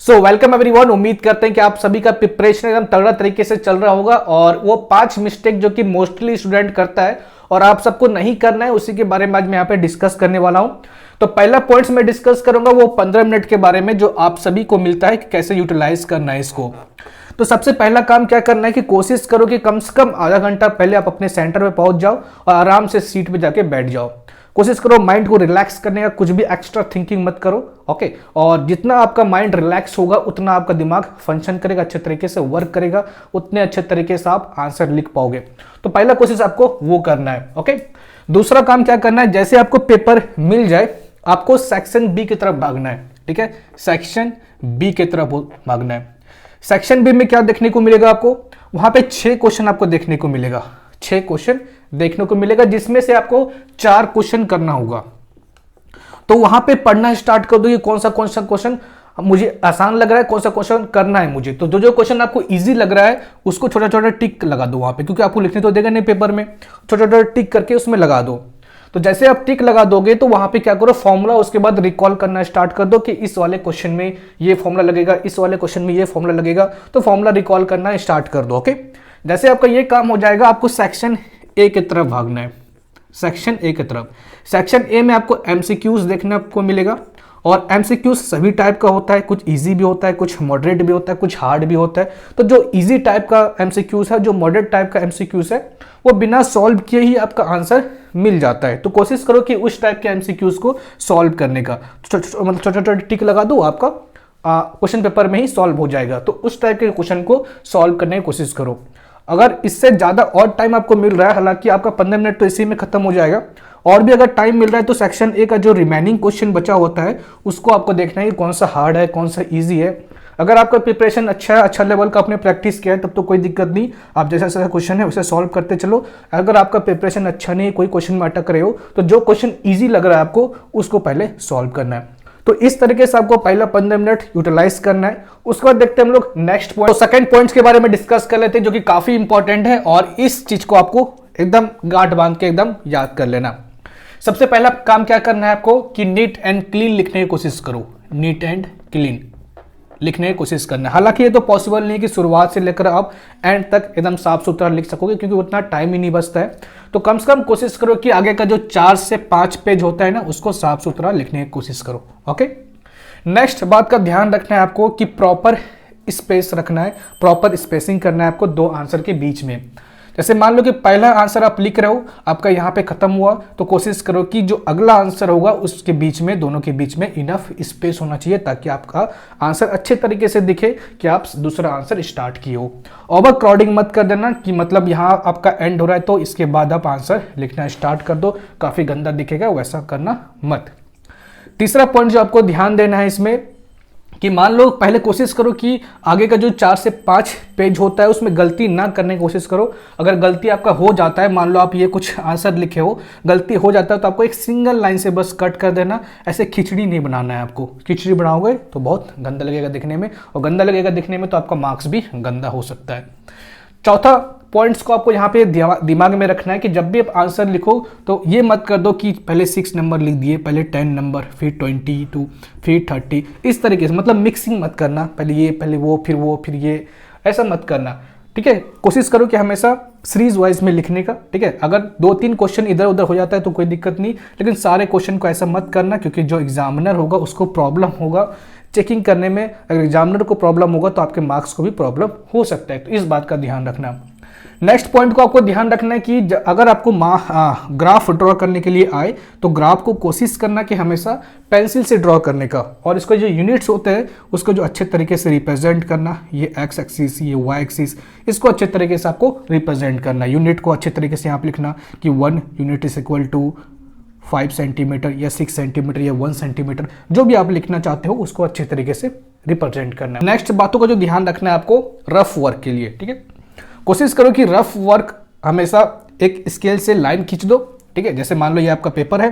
So welcome everyone. उम्मीद करते हैं कि आप सभी का प्रिपरेशन एकदम तगड़ा तरीके से चल रहा होगा और वो 5 मिस्टेक जो कि मोस्टली स्टूडेंट करता है और आप सबको नहीं करना है, उसी के बारे में आज मैं यहाँ पे डिस्कस करने वाला हूं। तो पहला पॉइंट्स मैं डिस्कस करूंगा वो 15 मिनट के बारे में जो आप सभी को मिलता है कि कैसे यूटिलाइज करना है इसको। तो सबसे पहला काम क्या करना है कि कोशिश करो कि कम से कम आधा घंटा पहले आप अपने सेंटर पे पहुंच जाओ और आराम से सीट पे जाके बैठ जाओ। कोशिश करो माइंड को रिलैक्स करने का, कुछ भी एक्स्ट्रा थिंकिंग मत करो। ओके, और जितना आपका माइंड रिलैक्स होगा उतना आपका दिमाग फंक्शन करेगा, अच्छे तरीके से वर्क करेगा, उतने अच्छे तरीके से आप आंसर लिख पाओगे। तो पहला कोशिश आपको वो करना है। ओके, दूसरा काम क्या करना है, जैसे आपको पेपर मिल जाए आपको सेक्शन बी की तरफ भागना है। ठीक है, सेक्शन बी की तरफ भागना है। सेक्शन बी में क्या देखने को मिलेगा आपको, वहां पे 6 क्वेश्चन आपको देखने को मिलेगा। 6 क्वेश्चन देखने को मिलेगा जिसमें से आपको 4 क्वेश्चन करना होगा। तो वहां पे पढ़ना स्टार्ट कर दो कि कौन सा क्वेश्चन मुझे आसान लग रहा है, कौन सा क्वेश्चन करना है मुझे। तो जो क्वेश्चन आपको इजी लग रहा है उसको छोटा छोटा टिक लगा दो वहां पे, क्योंकि आपको लिखने तो देगा नहीं पेपर में। छोटा छोटा टिक करके उसमें लगा दो। तो जैसे आप टिक लगा दोगे तो वहां पे क्या करो, फॉर्मूला उसके बाद रिकॉल करना स्टार्ट कर दो कि इस वाले क्वेश्चन में ये फॉर्मूला लगेगा, इस वाले क्वेश्चन में ये फॉर्मूला लगेगा। तो फॉर्मूला रिकॉल करना स्टार्ट कर दो। ओके, जैसे आपका ये काम हो जाएगा आपको सेक्शन ए की तरफ भागना है। सेक्शन ए की तरफ, सेक्शन ए में आपको एमसीक्यूज देखने को मिलेगा और एमसीक्यूज सभी टाइप का होता है, कुछ इजी भी होता है, कुछ मॉडरेट भी होता है, कुछ हार्ड भी होता है। तो जो इजी टाइप का एमसीक्यूज है, जो मॉडरेट टाइप का एमसीक्यूज है, वो बिना सॉल्व किए ही आपका आंसर मिल जाता है। तो कोशिश करो कि उस टाइप के एमसीक्यूज को सॉल्व करने का, मतलब छोटा छोटा टिक लगा दो, आपका क्वेश्चन पेपर में ही सॉल्व हो जाएगा। तो उस टाइप के क्वेश्चन को सॉल्व करने की कोशिश करो। अगर इससे ज्यादा और टाइम आपको मिल रहा है, हालांकि आपका 15 मिनट तो इसी में खत्म हो जाएगा, और भी अगर टाइम मिल रहा है तो सेक्शन ए का जो रिमेनिंग क्वेश्चन बचा होता है उसको आपको देखना है कि कौन सा हार्ड है, कौन सा इजी है। अगर आपका प्रिपरेशन अच्छा है, अच्छा लेवल का आपने प्रैक्टिस किया है, तब तो कोई दिक्कत नहीं, आप जैसा जैसा क्वेश्चन है उसे सॉल्व करते चलो। अगर आपका प्रिपरेशन अच्छा नहीं है, कोई क्वेश्चन में अटक रहे हो, तो जो क्वेश्चन ईजी लग रहा है आपको उसको पहले सॉल्व करना है। तो इस तरीके से आपको पहला 15 मिनट यूटिलाइज करना है। उसके बाद देखते हैं हम लोग नेक्स्ट पॉइंट। तो सेकंड पॉइंट्स के बारे में डिस्कस कर लेते हैं जो कि काफी इंपॉर्टेंट है और इस चीज को आपको एकदम गांठ बांध के एकदम याद कर लेना। सबसे पहला काम क्या करना है आपको कि नीट एंड क्लीन लिखने की कोशिश करो। नीट एंड क्लीन लिखने की कोशिश करना है। हालांकि ये तो पॉसिबल नहीं है कि शुरुआत से लेकर आप एंड तक एकदम साफ सुथरा लिख सकोगे, क्योंकि उतना टाइम ही नहीं बचता है। तो कम से कम कोशिश करो कि आगे का जो 4 से 5 पेज होता है ना, उसको साफ सुथरा लिखने की कोशिश करो। ओके, नेक्स्ट बात का ध्यान रखना है आपको कि प्रॉपर स्पेस रखना है, प्रॉपर स्पेसिंग करना है आपको 2 आंसर के बीच में। जैसे मान लो कि पहला आंसर आप लिख रहे हो, आपका यहाँ पे खत्म हुआ, तो कोशिश करो कि जो अगला आंसर होगा उसके बीच में, दोनों के बीच में इनफ स्पेस होना चाहिए, ताकि आपका आंसर अच्छे तरीके से दिखे कि आप दूसरा आंसर स्टार्ट किए हो। ओवर क्राउडिंग मत कर देना कि मतलब यहाँ आपका एंड हो रहा है तो इसके बाद आप आंसर लिखना स्टार्ट कर दो, काफी गंदा दिखेगा, वैसा करना मत। तीसरा पॉइंट जो आपको ध्यान देना है इसमें कि मान लो पहले कोशिश करो कि आगे का जो 4 से 5 पेज होता है उसमें गलती ना करने की कोशिश करो। अगर गलती आपका हो जाता है, मान लो आप ये कुछ आंसर लिखे हो, गलती हो जाता है, तो आपको एक सिंगल लाइन से बस कट कर देना। ऐसे खिचड़ी नहीं बनाना है आपको, खिचड़ी बनाओगे तो बहुत गंदा लगेगा दिखने में, और गंदा लगेगा दिखने में तो आपका मार्क्स भी गंदा हो सकता है। चौथा पॉइंट्स को आपको यहाँ पे दिमाग में रखना है कि जब भी आप आंसर लिखो तो ये मत कर दो कि पहले 6 नंबर लिख दिए, पहले 10 नंबर, फिर 22, फिर 30, इस तरीके से, मतलब मिक्सिंग मत करना, पहले ये, पहले वो, फिर ये, ऐसा मत करना। ठीक है, कोशिश करो कि हमेशा सीरीज वाइज में लिखने का। ठीक है, अगर 2-3 क्वेश्चन इधर उधर हो जाता है तो कोई दिक्कत नहीं, लेकिन सारे क्वेश्चन को ऐसा मत करना, क्योंकि जो एग्जामिनर होगा उसको प्रॉब्लम होगा चेकिंग करने में। अगर एग्जामिनर को प्रॉब्लम होगा तो आपके मार्क्स को भी प्रॉब्लम हो सकता है, तो इस बात का ध्यान रखना। नेक्स्ट पॉइंट को आपको ध्यान रखना है कि अगर आपको ग्राफ ड्रॉ करने के लिए आए तो ग्राफ को कोशिश करना कि हमेशा पेंसिल से ड्रॉ करने का, और इसको जो यूनिट्स होते हैं उसको जो अच्छे तरीके से रिप्रेजेंट करना, ये एक्स एक्सिस, ये वाई एक्सिस, इसको अच्छे तरीके से आपको रिप्रेजेंट करना। यूनिट को अच्छे तरीके से यहाँ पे लिखना कि 1 unit is equal to 5 centimetre या 6 सेंटीमीटर या 1 सेंटीमीटर, जो भी आप लिखना चाहते हो उसको अच्छे तरीके से रिप्रेजेंट करना है। नेक्स्ट बातों का जो ध्यान रखना है आपको रफ वर्क के लिए। ठीक है, कोशिश करो कि रफ वर्क हमेशा एक स्केल से लाइन खींच दो। ठीक है, जैसे मान लो ये आपका पेपर है,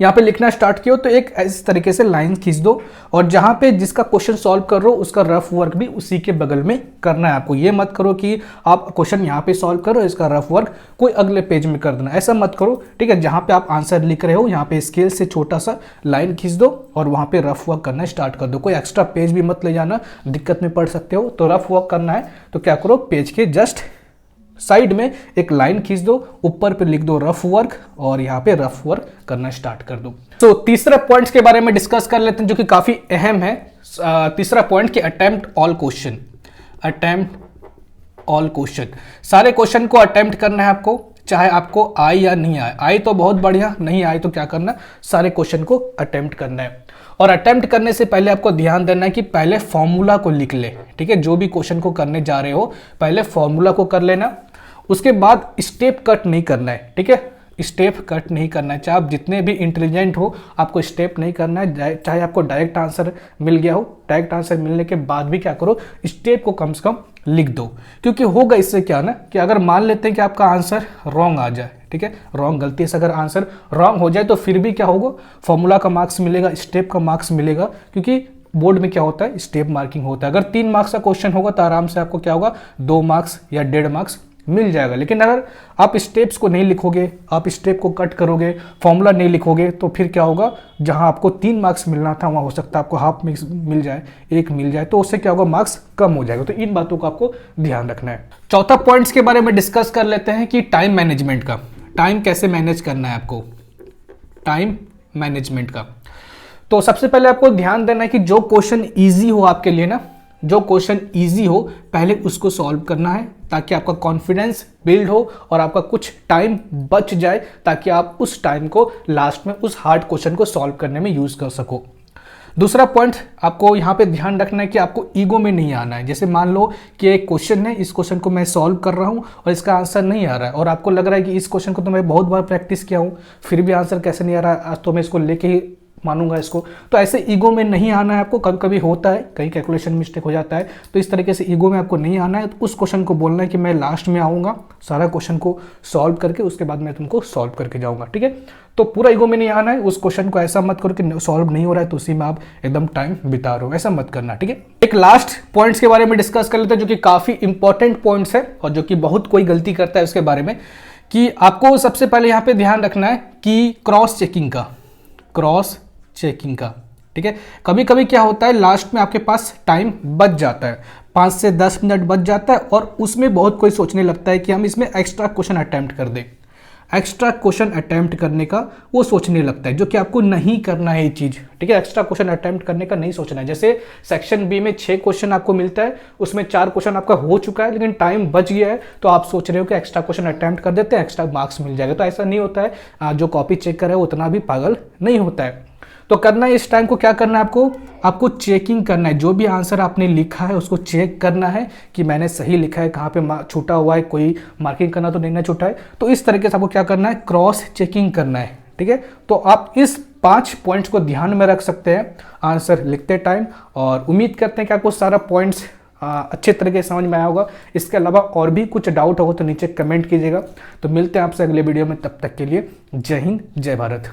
यहाँ पे लिखना स्टार्ट किया तो एक इस तरीके से लाइन खींच दो, और जहाँ पे जिसका क्वेश्चन सॉल्व कर रहे हो उसका रफ वर्क भी उसी के बगल में करना है आपको। ये मत करो कि आप क्वेश्चन यहाँ पे सॉल्व करो, इसका रफ वर्क कोई अगले पेज में कर देना, ऐसा मत करो, ठीक है। जहाँ पे आप आंसर लिख रहे हो यहाँ पे स्केल से छोटा सा लाइन खींच दो और वहाँ पे रफ वर्क करना स्टार्ट कर दो। कोई एक्स्ट्रा पेज भी मत ले जाना, दिक्कत में पड़ सकते हो। तो रफ वर्क करना है तो क्या करो, पेज के जस्ट साइड में एक लाइन खींच दो, ऊपर पे लिख दो रफ वर्क और यहाँ पे रफ वर्क करना स्टार्ट कर दो। तो तीसरा पॉइंट्स के बारे में डिस्कस कर लेते हैं जो कि काफी अहम है। तीसरा पॉइंट कि attempt all question. Attempt all question, सारे क्वेश्चन को अटेम्प्ट करना है आपको, चाहे आपको आए या नहीं आए। आए तो बहुत बढ़िया, नहीं आए तो क्या करना, सारे क्वेश्चन को अटेम्प्ट करना है। और अटेम्प्ट करने से पहले आपको ध्यान देना है कि पहले फॉर्मूला को लिख ले, ठीक है। जो भी क्वेश्चन को करने जा रहे हो पहले फॉर्मूला को कर लेना, उसके बाद स्टेप कट नहीं करना है, ठीक है। स्टेप कट नहीं करना है, चाहे आप जितने भी इंटेलिजेंट हो आपको स्टेप नहीं करना है। चाहे आपको डायरेक्ट आंसर मिल गया हो, डायरेक्ट आंसर मिलने के बाद भी क्या करो, स्टेप को कम से कम लिख दो। क्योंकि होगा इससे क्या ना कि अगर मान लेते हैं कि आपका आंसर रॉन्ग आ जाए, ठीक है, रॉन्ग, गलती से अगर आंसर रॉन्ग हो जाए तो फिर भी क्या होगा, फॉर्मूला का मार्क्स मिलेगा, स्टेप का मार्क्स मिलेगा। क्योंकि बोर्ड में क्या होता है, स्टेप मार्किंग होता है। अगर 3 मार्क्स का क्वेश्चन होगा तो आराम से आपको क्या होगा, 2 मार्क्स या 1.5 मार्क्स मिल जाएगा। लेकिन अगर आप स्टेप्स को नहीं लिखोगे, आप स्टेप को कट करोगे, फॉर्मूला नहीं लिखोगे, तो फिर क्या होगा, जहां आपको 3 मार्क्स मिलना था वहां हो सकता है आपको हाफ मिल जाए, 1 मिल जाए, तो उससे क्या होगा, मार्क्स कम हो जाएगा। तो इन बातों का आपको ध्यान रखना है। चौथा पॉइंट्स के बारे में डिस्कस कर लेते हैं कि टाइम मैनेजमेंट का। टाइम कैसे मैनेज करना है आपको, टाइम मैनेजमेंट का। तो सबसे पहले आपको ध्यान देना है कि जो क्वेश्चन ईजी हो आपके लिए ना, जो क्वेश्चन इजी हो पहले उसको सॉल्व करना है, ताकि आपका कॉन्फिडेंस बिल्ड हो और आपका कुछ टाइम बच जाए, ताकि आप उस टाइम को लास्ट में उस हार्ड क्वेश्चन को सॉल्व करने में यूज कर सको। दूसरा पॉइंट आपको यहाँ पे ध्यान रखना है कि आपको ईगो में नहीं आना है। जैसे मान लो कि एक क्वेश्चन है, इस क्वेश्चन को मैं सॉल्व कर रहा हूँ और इसका आंसर नहीं आ रहा है, और आपको लग रहा है कि इस क्वेश्चन को तो मैं बहुत बार प्रैक्टिस किया हूँ फिर भी आंसर कैसे नहीं आ रहा है, आज तो मैं इसको लेके ही मानूंगा इसको। तो ऐसे ईगो में नहीं आना है आपको। कभी कभी होता है, कहीं कैलकुलेशन मिस्टेक हो जाता है, तो इस तरीके से ईगो में आपको नहीं आना है। तो उस क्वेश्चन को बोलना है कि मैं लास्ट में आऊँगा, सारा क्वेश्चन को सॉल्व करके उसके बाद मैं तुमको सॉल्व करके जाऊँगा, ठीक है। तो पूरा ईगो में नहीं आना है। उस क्वेश्चन को ऐसा मत करो कि सॉल्व नहीं हो रहा है तो उसी में आप एकदम टाइम बिता रहे हो, ऐसा मत करना, ठीक है। एक लास्ट पॉइंट्स के बारे में डिस्कस कर लेते हैं जो कि काफ़ी इंपॉर्टेंट पॉइंट्स है और जो कि बहुत कोई गलती करता है उसके बारे में, कि आपको सबसे पहले यहाँ पे ध्यान रखना है कि क्रॉस चेकिंग का, ठीक है। कभी कभी क्या होता है, लास्ट में आपके पास टाइम बच जाता है, 5 से 10 मिनट बच जाता है, और उसमें बहुत कोई सोचने लगता है कि हम इसमें एक्स्ट्रा क्वेश्चन अटेम्प्ट कर दें। एक्स्ट्रा क्वेश्चन अटेम्प्ट करने का वो सोचने लगता है, जो कि आपको नहीं करना है ये चीज़, ठीक है। एक्स्ट्रा क्वेश्चन अटेम्प्ट करने का नहीं सोचना है। जैसे सेक्शन बी में 6 क्वेश्चन आपको मिलता है, उसमें 4 क्वेश्चन आपका हो चुका है लेकिन टाइम बच गया है, तो आप सोच रहे हो कि एक्स्ट्रा क्वेश्चन अटेम्प्ट कर देते हैं, एक्स्ट्रा मार्क्स मिल जाएगा। तो ऐसा नहीं होता है। जो कॉपी चेक करे उतना भी पागल नहीं होता है। तो करना है इस टाइम को, क्या करना है आपको चेकिंग करना है। जो भी आंसर आपने लिखा है उसको चेक करना है कि मैंने सही लिखा है, कहाँ पे छूटा हुआ है, कोई मार्किंग करना तो नहीं ना छूटा है। तो इस तरीके से आपको क्या करना है, क्रॉस चेकिंग करना है, ठीक है। तो आप इस 5 पॉइंट्स को ध्यान में रख सकते हैं आंसर लिखते टाइम, और उम्मीद करते हैं कि आपको सारा पॉइंट्स अच्छे तरीके से समझ में आया होगा। इसके अलावा और भी कुछ डाउट होगा तो नीचे कमेंट कीजिएगा। तो मिलते हैं आपसे अगले वीडियो में, तब तक के लिए जय हिंद, जय भारत।